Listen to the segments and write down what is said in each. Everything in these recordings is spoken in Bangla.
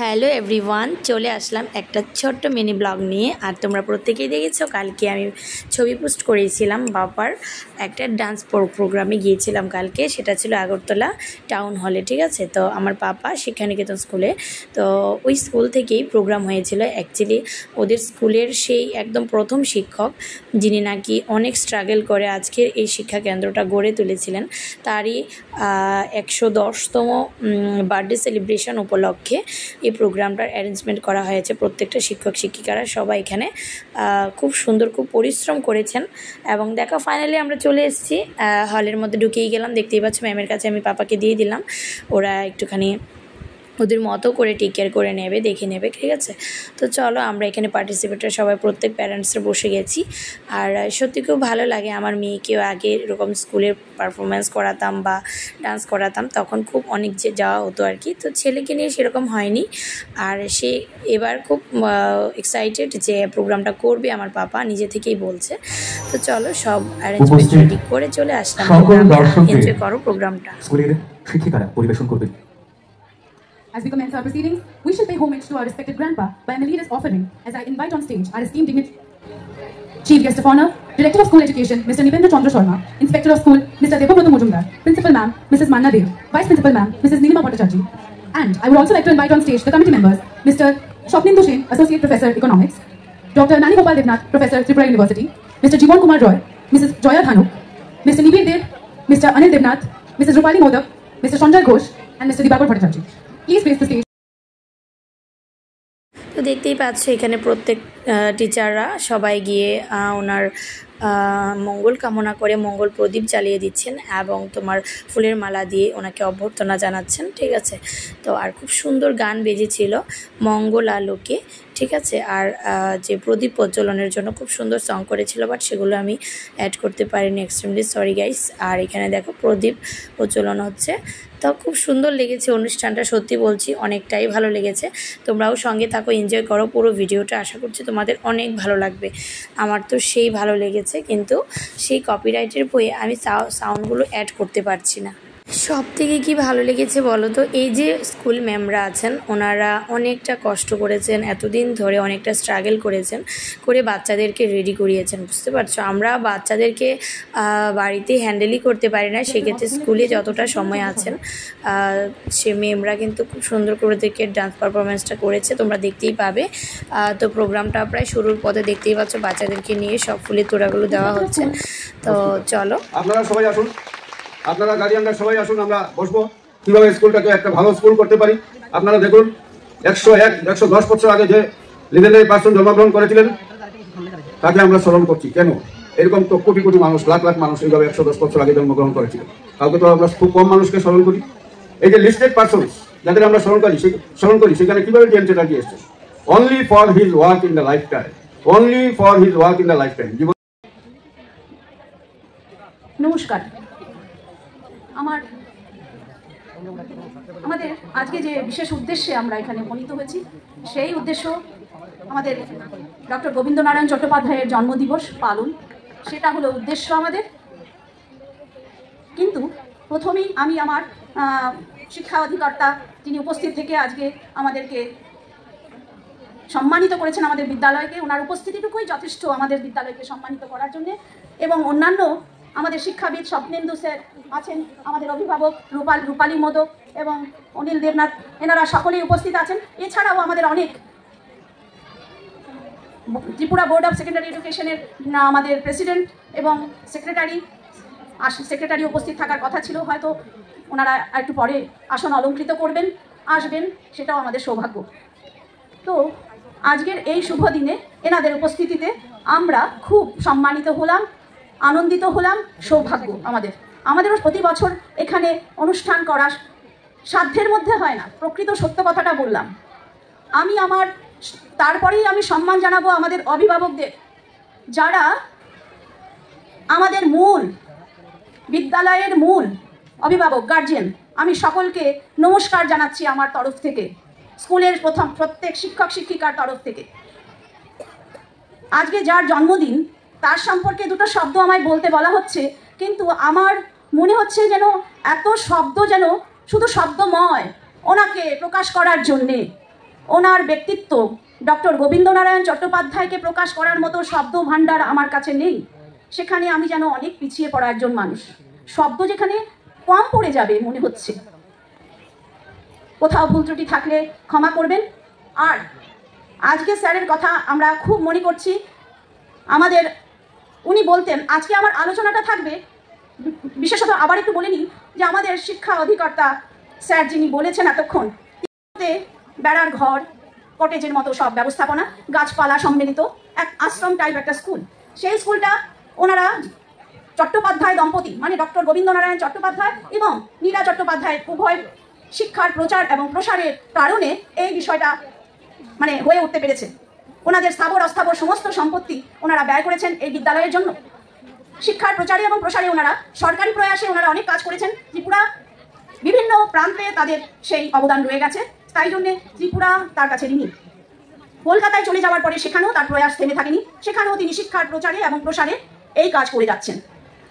হ্যালো এভরিওয়ান, চলে আসলাম একটা ছোট্ট মিনি ব্লগ নিয়ে। আর তোমরা প্রত্যেকেই দেখেছো, কালকে আমি ছবি পোস্ট করেছিলাম বাবার একটা ডান্স প্রোগ্রামে গিয়েছিলাম কালকে। সেটা ছিল আগরতলা টাউন হলে, ঠিক আছে। তো আমার পাপা শিক্ষানিকেতন স্কুলে, তো ওই স্কুল থেকেই প্রোগ্রাম হয়েছিল। অ্যাকচুয়ালি ওদের স্কুলের সেই একদম প্রথম শিক্ষক, যিনি নাকি অনেক স্ট্রাগল করে আজকের এই শিক্ষা কেন্দ্রটা গড়ে তুলেছিলেন, তারই 110তম বার্থডে সেলিব্রেশন উপলক্ষে এই প্রোগ্রামটার অ্যারেঞ্জমেন্ট করা হয়েছে। প্রত্যেকটা শিক্ষক শিক্ষিকারা সবাই এখানে খুব সুন্দর, খুব পরিশ্রম করেছেন। এবং দেখো ফাইনালি আমরা চলে এসেছি, হলের মধ্যে ঢুকেই গেলাম। দেখতেই পাচ্ছ, ম্যামের কাছে আমি পাপাকে দিয়ে দিলাম, ওরা একটুখানি ওদের মতো করে টেক কেয়ার করে নেবে, দেখে নেবে, ঠিক আছে। তো চলো, আমরা এখানে পার্টিসিপেটর সবাই প্রত্যেক প্যারেন্টসরা বসে গেছি। আর সত্যি খুব ভালো লাগে। আমার মেয়েকেও আগে এরকম স্কুলের পারফরমেন্স করাতাম বা ডান্স করাতাম, তখন খুব অনেক যে যাওয়া হতো আর কি। তো ছেলেকে নিয়ে সেরকম হয়নি। আর সে এবার খুব এক্সাইটেড যে প্রোগ্রামটা করবে, আমার পাপা নিজে থেকেই বলছে। তো চলো, সব অ্যারেঞ্জমেন্ট রেডি করে চলে আসলাম। এনজয় করো প্রোগ্রামটা। স্কুলের শিক্ষিকারা পরিবেশন করবে। As we commence our proceedings, we shall pay homage to our respected grandpa by an elitist offering, as I invite on stage our esteemed Chief Guest of Honor, Director of School Education, Mr. Nipendra Chandra Sharma, Inspector of School, Mr. Debabroto Mojumdar, Principal Ma'am, Mrs. Manna Dev, Vice Principal Ma'am, Mrs. Nilima Bhattacharjee. And I would also like to invite on stage the committee members, Mr. Shopnindu Sen, Associate Professor Economics, Dr. Nani Gopal Devnath, Professor Tripura University, Mr. Jivon Kumar Roy, Mrs. Joya Dhanuk, Mr. Nibir Dev, Mr. Anil Devnath, Mrs. Rupali Modak, Mr. Sanjay Ghosh, and Mr. Dibakar Bhattacharjee. Please face the stage. তো দেখতেই পাচ্ছ এখানে প্রত্যেক টিচাররা সবাই গিয়ে ওনার মঙ্গল কামনা করে মঙ্গল প্রদীপ জ্বালিয়ে দিচ্ছেন এবং তোমার ফুলের মালা দিয়ে ওনাকে অভ্যর্থনা জানাচ্ছেন, ঠিক আছে। তো আর খুব সুন্দর গান বেজেছিল মঙ্গল আলোকে, ঠিক আছে। আর যে প্রদীপ প্রজ্বলনের জন্য খুব সুন্দর সং করেছিল, বাট সেগুলো আমি অ্যাড করতে পারিনি, এক্সট্রিমলি সরি গাইস। আর এখানে দেখো প্রদীপ প্রজ্বলন হচ্ছে। তো খুব সুন্দর লেগেছে অনুষ্ঠানটা, সত্যি বলছি অনেকটাই ভালো লেগেছে। তোমরাও সঙ্গে থাকো, এনজয় করো পুরো ভিডিওটা, আশা করছি তোমাদের অনেক ভালো লাগবে। আমার তো সেই ভালো লেগেছে, কিন্তু সেই কপিরাইটের বইয়ে আমি সাউন্ডগুলো অ্যাড করতে পারছি না। সব থেকে কী ভালো লেগেছে বলো তো, এই যে স্কুল ম্যামরা আছেন, ওনারা অনেকটা কষ্ট করেছেন, এতদিন ধরে অনেকটা স্ট্রাগল করেছেন, করে বাচ্চাদেরকে রেডি করিয়েছেন, বুঝতে পারছো। আমরা বাচ্চাদেরকে বাড়িতে হ্যান্ডেলই করতে পারি না, সেক্ষেত্রে স্কুলে যতটা সময় আছেন সে ম্যামরা কিন্তু খুব সুন্দর করে ওদেরকে ডান্স পারফরমেন্সটা করেছে, তোমরা দেখতেই পাবে। তো প্রোগ্রামটা প্রায় শুরুর পথে, দেখতেই পাচ্ছ বাচ্চাদেরকে নিয়ে সব ফুলের তোড়াগুলো দেওয়া হচ্ছে। তো চলো, আপনারা সবাই আসুন, আপনারা গার্ডিয়ানরা সবাই আসুন, আমরা বসবো কিভাবে স্কুলটাকে একটা ভালো স্কুল করতে পারি। আপনারা দেখুন 110 বছর আগে যে লিজেন্ডারি পার্সন জন্মগ্রহণ করেছিলেন, তাকে আমরা স্মরণ করছি। কেন? এরকম তো কোটি কোটি মানুষ, লাখ লাখ মানুষ এইভাবে 110 বছর আগে জন্মগ্রহণ করেছিলেন, কাউকে তো আমরা খুব কম মানুষকে স্মরণ করি। এই যে লিস্টেড পার্সন যাদের আমরা স্মরণ করি, সেখানে কিভাবে টিএন চ্যাটার্জি এসছে, only for his work in the life time, only for his work in the life time. নমস্কার। আমাদের আজকে যে বিশেষ উদ্দেশ্যে আমরা এখানে উপনীত হয়েছি, সেই উদ্দেশ্য আমাদের ডক্টর গোবিন্দনারায়ণ চট্টোপাধ্যায়ের জন্মদিবস পালন, সেটা হলো উদ্দেশ্য আমাদের। কিন্তু প্রথমেই আমি আমার শিক্ষা অধিকর্তা, যিনি উপস্থিত থেকে আজকে আমাদেরকে সম্মানিত করেছেন, আমাদের বিদ্যালয়কে, ওনার উপস্থিতিটুকুই যথেষ্ট আমাদের বিদ্যালয়কে সম্মানিত করার জন্যে। এবং অন্যান্য আমাদের শিক্ষাবিদ স্বপ্নেন্দু স্যার আছেন, আমাদের অভিভাবক রূপালী মোদক এবং অনিল দেবনাথ, এনারা সকলেই উপস্থিত আছেন। এছাড়াও আমাদের অনেক ত্রিপুরা বোর্ড অফ সেকেন্ডারি এডুকেশনের আমাদের প্রেসিডেন্ট এবং সেক্রেটারি উপস্থিত থাকার কথা ছিল, হয়তো ওনারা একটু পরে আসন অলঙ্কৃত আসবেন, সেটাও আমাদের সৌভাগ্য। তো আজকের এই শুভ দিনে এনাদের উপস্থিতিতে আমরা খুব সম্মানিত হলাম, আনন্দিত হলাম, সৌভাগ্য আমাদেরও প্রতি বছর এখানে অনুষ্ঠান করা সাধ্যের মধ্যে হয় না, প্রকৃত সত্য কথাটা বললাম আমি। তারপরেই আমি সম্মান জানাবো আমাদের অভিভাবকদের, যারা আমাদের মূল বিদ্যালয়ের মূল অভিভাবক, গার্জিয়ান। আমি সকলকে নমস্কার জানাচ্ছি আমার তরফ থেকে, স্কুলের প্রত্যেক শিক্ষক শিক্ষিকার তরফ থেকে। আজকে যার জন্মদিন, তার সম্পর্কে দুটো শব্দ আমায় বলতে বলা হচ্ছে, কিন্তু আমার মনে হচ্ছে যেন এত শব্দ যেন শুধু শব্দময়, ওনাকে প্রকাশ করার জন্যে ওনার ব্যক্তিত্ব ডক্টর গোবিন্দনারায়ণ চট্টোপাধ্যায়কে প্রকাশ করার মতো শব্দ ভাণ্ডার আমার কাছে নেই। সেখানে আমি যেন অনেক পিছিয়ে পড়া একজন মানুষ, শব্দ যেখানে কম পড়ে যাবে মনে হচ্ছে। কোথাও ভুল ত্রুটি থাকলে ক্ষমা করবেন। আর আজকে স্যারের কথা আমরা খুব মনে করছি। আমাদের উনি বলতেন, আজকে আমার আলোচনাটা থাকবে বিশেষত, আবার একটু বলে নিই যে আমাদের শিক্ষা অধিকর্তা স্যার যিনি বলেছেন এতক্ষণ, বেড়ার ঘর, কটেজের মতো সব ব্যবস্থাপনা, গাছপালা সম্মিলিত এক আশ্রম টাইপ একটা স্কুল। সেই স্কুলটা ওনারা চট্টোপাধ্যায় দম্পতি মানে ডক্টর গোবিন্দনারায়ণ চট্টোপাধ্যায় এবং নীরা চট্টোপাধ্যায় উভয় শিক্ষার প্রচার এবং প্রসারের কারণে এই বিষয়টা মানে হয়ে উঠতে পেরেছে। ওনাদের স্থাবর অস্থাবর সমস্ত সম্পত্তি ওনারা ব্যয় করেছেন এই বিদ্যালয়ের জন্য। শিক্ষার প্রচারে এবং প্রসারে ওনারা সরকারি প্রয়াসে ওনারা অনেক কাজ করেছেন। ত্রিপুরা বিভিন্ন প্রান্তে তাদের সেই অবদান রয়ে গেছে, তাই জন্যে ত্রিপুরা তার কাছে ঋণী। কলকাতায় চলে যাওয়ার পরে সেখানেও তার প্রয়াস থেমে থাকেনি, সেখানেও তিনি শিক্ষার প্রচারে এবং প্রসারে এই কাজ করে যাচ্ছেন।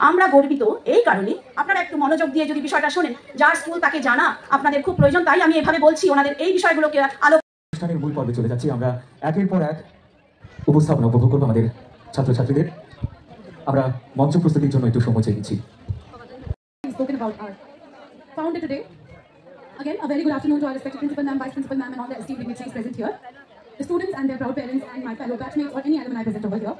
আমরা গর্বিত এই কারণে, আপনারা একটু মনোযোগ দিয়ে যদি বিষয়টা শোনেন, যার স্কুল তাকে জানা আপনাদের খুব প্রয়োজন, তাই আমি এভাবে বলছি ওনাদের এই বিষয়গুলোকে অনুষ্ঠানের মূল পর্বে চলে যাচ্ছি। আমরা একের পর এক উপস্থাপনা উপভোগ করবো আমাদের ছাত্রছাত্রীদের। আমরা মঞ্চ প্রস্তুতির জন্য একটু সময় চেয়ে নিচ্ছি। Founder today. Again, a very good afternoon to our respected principal ma'am, vice principal ma'am, and all the esteemed dignitaries present here. The students and their proud parents and my fellow batchmates or any alumni present over here.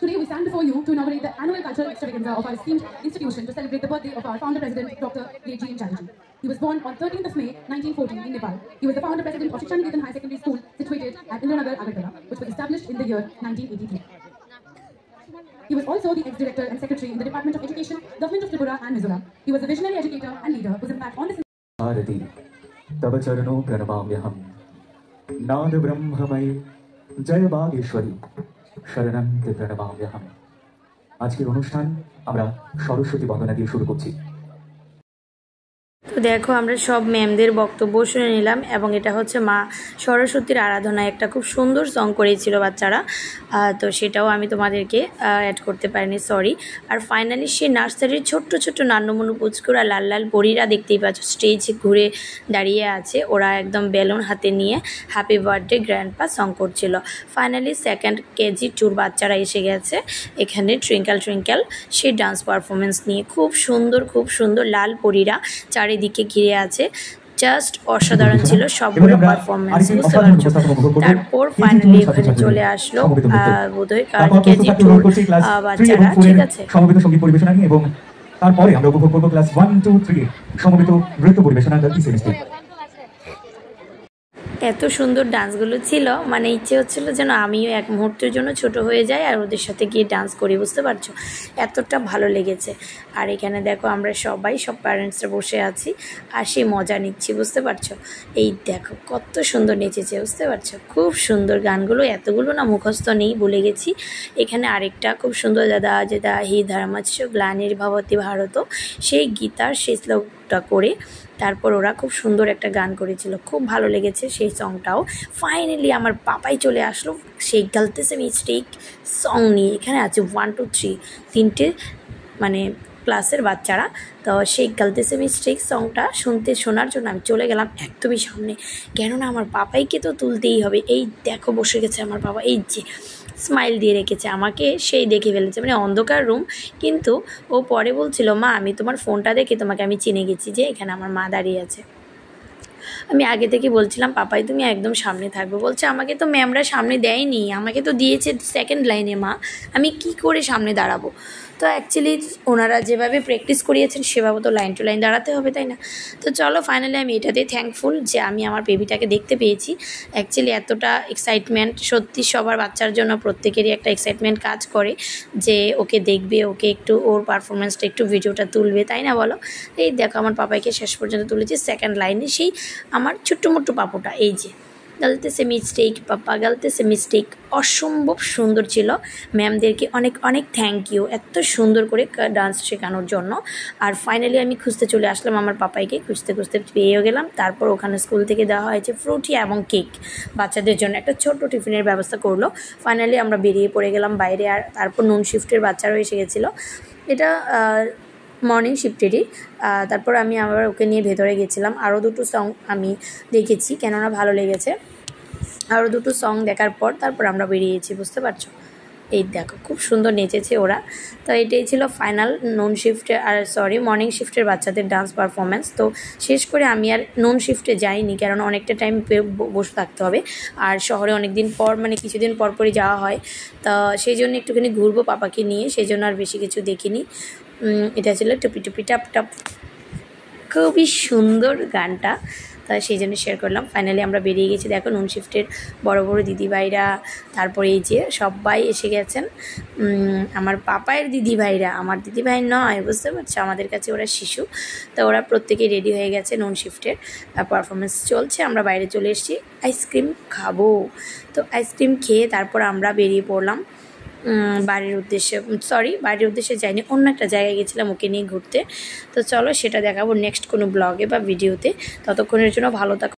Today we stand before you to inaugurate the annual cultural extravaganza of our esteemed institution to celebrate the birthday of our founder president, Dr. G.N. Chatterjee. He was born on 13th of May, 1914 in Nepal. He was the founder president of Shiksha Niketan High Secondary School situated at Indranagar, Agartala, which was established in the year 1983. He was also the ex-director and secretary in the Department of Education, Government of Tripura and Mizoram. He was a visionary educator and leader whose impact on this Bharti तब चरणों प्रणमाम्यहम् नाद ब्रह्ममय जय बागेश्वरी शरणं ते प्रणमाम्यहम्। আজকের অনুষ্ঠান আমরা সরস্বতী বন্দনা দিয়ে শুরু করছি। তো দেখো আমরা সব ম্যামদের বক্তব্য শুনে নিলাম এবং এটা হচ্ছে মা সরস্বতীর আরাধনা, একটা খুব সুন্দর সং করেছিল বাচ্চারা, তো সেটাও আমি তোমাদেরকে অ্যাড করতে পারিনি, সরি। আর ফাইনালি সেই নার্সারির ছোট্ট ছোট্ট নান্নমনু পুচকুরা লাল লাল পরীরা দেখতেই পাচ্ছ স্টেজ ঘুরে দাঁড়িয়ে আছে, ওরা একদম বেলুন হাতে নিয়ে হ্যাপি বার্থডে গ্র্যান্ডপা সং করছিল। ফাইনালি সেকেন্ড কেজি টুর বাচ্চারা এসে গেছে এখানে ট্রিঙ্কেল ট্রিঙ্কেল সেই ডান্স পারফরমেন্স নিয়ে। খুব সুন্দর লাল পরীরা চারিদিকে ঘিরে আছে, জাস্ট অসাধারণ ছিল সবগুলো পারফরমেন্স, বুঝতে পারছো। তারপর ফাইনালি ওখানে চলে আসলো বোধহয় কেজি টুর বাচ্চারা, ঠিক আছে। সমবেত সঙ্গীত পরিবেশনা নিয়ে এবং তারপরে আমরা উপভোগ করবো ক্লাস 1, 2, 3 সমবেত নৃত্য পরিবেশনা দ্য সেমিস্টার। এত সুন্দর ডান্সগুলো ছিল, মানে ইচ্ছে হচ্ছিল যেন আমিও এক মুহূর্তের জন্য ছোট হয়ে যাই আর ওদের সাথে গিয়ে ডান্স করি, বুঝতে পারছো, এতটা ভালো লেগেছে। আর এখানে দেখো আমরা সব প্যারেন্টসরা বসে আছি আর সেই মজা নিচ্ছি, বুঝতে পারছো। এই দেখো কত সুন্দর নেচেছে, বুঝতে পারছো, খুব সুন্দর গানগুলো, এতগুলো না মুখস্থ নেই, ভুলে গেছি। এখানে আরেকটা খুব সুন্দর দাদা যেদা হি ধর্মস্য গ্লানির্ভবতি ভারত, সেই গীতার সেই শ্লোকটা করে তারপর ওরা খুব সুন্দর একটা গান করেছিল, খুব ভালো লেগেছে সেই সংটাও। ফাইনালি আমার পাপাই চলে আসলো সেই গালতে সে মিস্টেক সং নিয়ে। এখানে আছে 1, 2, 3 তিনটে মানে ক্লাসের বাচ্চারা, তো সেই গালতে সে মিস্টেক সংটা শোনার জন্য আমি চলে গেলাম একদমই সামনে, কেননা আমার পাপাইকে তো তুলতেই হবে। এই দেখো বসে গেছে আমার বাবা, এই যে স্মাইল দিয়ে রেখেছে আমাকে, সেই দেখে ফেলেছে, মানে অন্ধকার রুম, কিন্তু ও পরে বলছিল মা আমি তোমার ফোনটা দেখে তোমাকে আমি চিনে গেছি যে এখানে আমার মা দাঁড়িয়ে আছে। আমি আগে থেকে বলছিলাম পাপাই তুমি একদম সামনে থাকবে, বলছে আমাকে তো ম্যামরা সামনে দেয়নি, আমাকে তো দিয়েছে সেকেন্ড লাইনে মা, আমি কি করে সামনে দাঁড়াবো। তো অ্যাকচুয়ালি ওনারা যেভাবে প্র্যাকটিস করিয়েছেন সেভাবে তো লাইন টু লাইন দাঁড়াতে হবে, তাই না। তো চলো ফাইনালি আমি এটাতেই থ্যাঙ্কফুল যে আমি আমার বেবিটাকে দেখতে পেয়েছি। অ্যাকচুয়ালি এতটা এক্সাইটমেন্ট সত্যি সবার বাচ্চার জন্য প্রত্যেকেরই একটা এক্সাইটমেন্ট কাজ করে যে ওকে দেখবে, ওকে একটু ওর পারফরমেন্সটা একটু ভিডিওটা তুলবে, তাই না বলো। এই দেখো আমার পাপাইকে শেষ পর্যন্ত তুলেছি সেকেন্ড লাইনে, সেই আমার ছোট্ট মোট্ট পাপুটা, এই যে গলতে সে মিস্টেক পাপা গলতে সে মিস্টেক, অসম্ভব সুন্দর ছিল। ম্যামদেরকে অনেক অনেক থ্যাংক ইউ এত সুন্দর করে ডান্স শেখানোর জন্য। আর ফাইনালি আমি খুঁজতে চলে আসলাম আমার পাপাইকে, খুঁজতে পেয়েও গেলাম। তারপর ওখানে স্কুল থেকে দেওয়া হয়েছে ফ্রুটি এবং কেক, বাচ্চাদের জন্য একটা ছোট্ট টিফিনের ব্যবস্থা করলো। ফাইনালি আমরা বেরিয়ে পড়ে গেলাম বাইরে, আর তারপর নুন শিফটের বাচ্চারাও এসে গেছিলো। এটা মর্নিং শিফটেরই। তারপর আমি আবার ওকে নিয়ে ভেতরে গেছিলাম, আরও দুটো সং আমি দেখেছি কেননা ভালো লেগেছে। আরও দুটো সং দেখার পর তারপর আমরা বেরিয়েছি, বুঝতে পারছো। এই দেখো খুব সুন্দর নেচেছে ওরা। তো এটাই ছিল ফাইনাল মর্নিং শিফটের বাচ্চাদের ডান্স পারফরমেন্স। তো শেষ করে আমি আর নন শিফটে যাইনি, কারণ অনেকটা টাইম বসে থাকতে হবে, আর শহরে অনেক দিন পর মানে কিছুদিন পর পরই যাওয়া হয়। তা সেই জন্য একটুখানি ঘুরবো পাপাকে নিয়ে, সেই জন্য আর বেশি কিছু দেখিনি। এটা ছিল টুপি টুপি টাপ টাপ, খুবই সুন্দর গানটা, তা সেই জন্য শেয়ার করলাম। ফাইনালি আমরা বেরিয়ে গেছি। দেখো নন শিফটের বড় বড় দিদিভাইরা, তারপরে এই যে সবাই এসে গেছেন। আমার পাপায়ের দিদিভাইরা, আমার দিদিভাই নয়, বুঝতে পারছো, আমাদের কাছে ওরা শিশু। তো ওরা প্রত্যেকেই রেডি হয়ে গেছে, নন শিফটের পারফরমেন্স চলছে। আমরা বাইরে চলে এসেছি, আইসক্রিম খাবো। তো আইসক্রিম খেয়ে তারপর আমরা বেরিয়ে পড়লাম বাড়ির উদ্দেশ্যে যাইনি, অন্য একটা জায়গায় গেছিলাম ওকে নিয়ে ঘুরতে। তো চলো সেটা দেখাবো নেক্সট কোনো ব্লগে বা ভিডিওতে। ততক্ষণের জন্য ভালো থাকো।